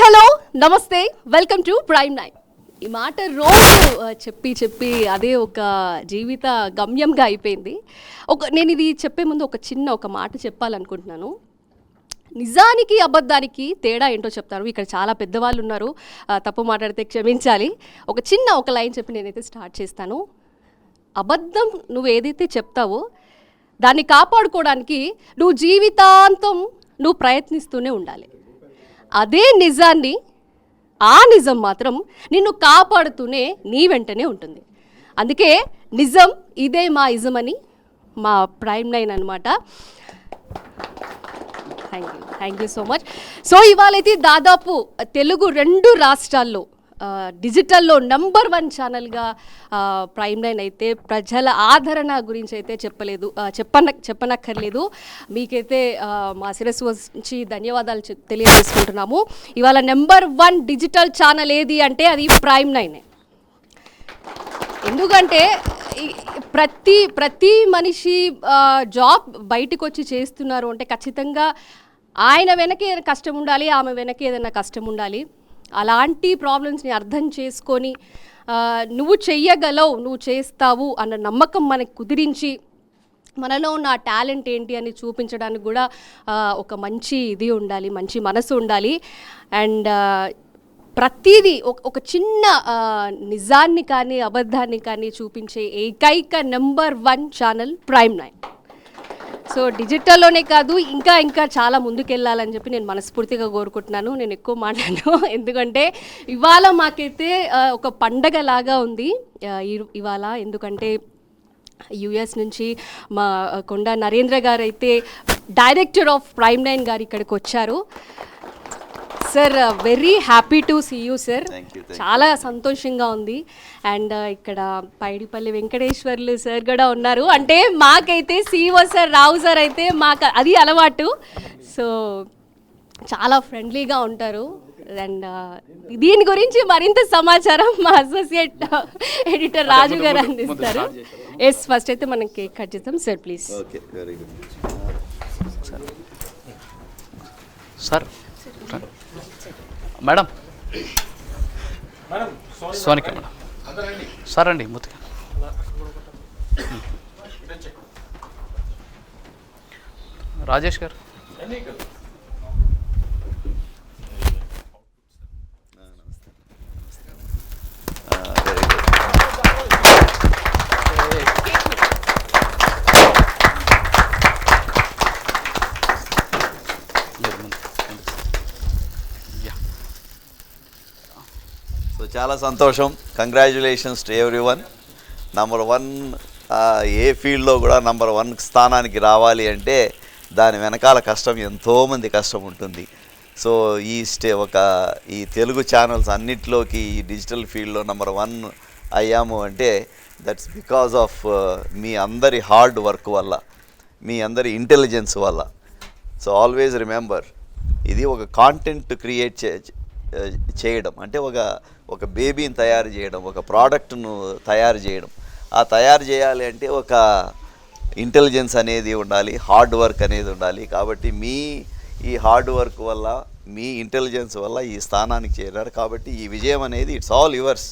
Hello నమస్తే, welcome to prime nine. ఈ మాట రోజు చెప్పి అదే ఒక జీవిత గమ్యంగా అయిపోయింది. నేను ఇది చెప్పే ముందు ఒక మాట చెప్పాలనుకుంటున్నాను. నిజానికి అబద్ధానికి తేడా ఏంటో చెప్తారు. ఇక్కడ చాలా పెద్దవాళ్ళు ఉన్నారు, తప్పు మాట్లాడితే క్షమించాలి. ఒక లైన్ చెప్పి నేనైతే స్టార్ట్ చేస్తాను. అబద్ధం నువ్వు ఏదైతే చెప్తావో దాన్ని కాపాడుకోవడానికి నువ్వు జీవితాంతం నువ్వు ప్రయత్నిస్తూనే ఉండాలి. అదే నిజాన్ని, ఆ నిజం మాత్రం నిన్ను కాపాడుతూనే నీ వెంటనే ఉంటుంది. అందుకే నిజం ఇదే మా ఇజం అని మా ప్రైమ్ నైన్ అనమాట. Thank you so much. So ఇవాళైతే దాదాపు తెలుగు 2 రాష్ట్రాల్లో డిజిటల్లో నంబర్ 1 ఛానల్గా ప్రైమ్ నైన్ అయితే ప్రజల ఆదరణ గురించి అయితే చెప్పనక్కర్లేదు. మీకైతే మా శిరస్సు నుంచి ధన్యవాదాలు తెలియజేసుకుంటున్నాము. ఇవాళ నంబర్ 1 డిజిటల్ ఛానల్ ఏది అంటే అది ప్రైమ్ నైనే. ఎందుకంటే ప్రతి మనిషి జాబ్ బయటకు వచ్చి చేస్తున్నారు అంటే ఖచ్చితంగా ఆయన వెనక ఏదైనా కష్టం ఉండాలి, ఆమె వెనక ఏదైనా కష్టం ఉండాలి. అలాంటి ప్రాబ్లమ్స్ని అర్థం చేసుకొని నువ్వు చెయ్యగలవు, నువ్వు చేస్తావు అన్న నమ్మకం మనకు కుదిరించి మనలో ఉన్న టాలెంట్ ఏంటి అని చూపించడానికి కూడా ఒక మంచి ఇది ఉండాలి, మంచి మనసు ఉండాలి. అండ్ ప్రతిదీ ఒక చిన్న నిజాన్ని కానీ అబద్ధాన్ని కానీ చూపించే ఏకైక number 1 channel Prime Nine. So డిజిటల్లోనే కాదు, ఇంకా చాలా ముందుకెళ్ళాలని చెప్పి నేను మనస్ఫూర్తిగా కోరుకుంటున్నాను. నేను ఎక్కువ మాట్లాడను, ఎందుకంటే ఇవాళ మాకైతే ఒక పండగ లాగా ఉంది ఇవాళ. ఎందుకంటే యుఎస్ నుంచి మా కొండా నరేంద్ర గారు అయితే డైరెక్టర్ ఆఫ్ ప్రైమ్ నైన్ గారు ఇక్కడికి వచ్చారు. Sir, very happy to see you sir. చాలా సంతోషంగా ఉంది. అండ్ ఇక్కడ పైడిపల్లి వెంకటేశ్వర్లు సార్ కూడా ఉన్నారు. అంటే మాకైతే సిఓ సార్, రావు సార్ అయితే మాకు అది అలవాటు. సో చాలా ఫ్రెండ్లీగా ఉంటారు. అండ్ దీని గురించి మరింత సమాచారం మా అసోసియేట్ ఎడిటర్ రాజు గారు అందిస్తారు. ఎస్, ఫస్ట్ అయితే మనం కేక్ కట్ చేద్దాం sir, please. Okay, very good sir. Madam, Sonika madam, sir అండి ముత్తుగా. రాజేష్ గారు, సో చాలా సంతోషం. Congratulations to everyone. నంబర్ 1 ఏ ఫీల్డ్లో కూడా నంబర్ 1 స్థానానికి రావాలి అంటే దాని వెనకాల కష్టం, ఎంతోమంది కష్టం ఉంటుంది. సో ఈ తెలుగు ఛానల్స్ అన్నిట్లోకి ఈ డిజిటల్ ఫీల్డ్లో నంబర్ 1 అయ్యాము అంటే దట్స్ బికాజ్ ఆఫ్ మీ అందరి హార్డ్ వర్క్ వల్ల, మీ అందరి ఇంటెలిజెన్స్ వల్ల. సో ఆల్వేస్ రిమెంబర్, ఇది ఒక కాంటెంట్ క్రియేట్ చేయడం అంటే ఒక బేబీని తయారు చేయడం, ఒక ప్రోడక్ట్ను తయారు చేయడం. ఆ తయారు చేయాలి అంటే ఒక ఇంటెలిజెన్స్ అనేది ఉండాలి, హార్డ్ వర్క్ అనేది ఉండాలి. కాబట్టి ఈ హార్డ్ వర్క్ వల్ల, మీ ఇంటెలిజెన్స్ వల్ల ఈ స్థానానికి చేరారు. కాబట్టి ఈ విజయం అనేది ఇట్స్ ఆల్ యువర్స్.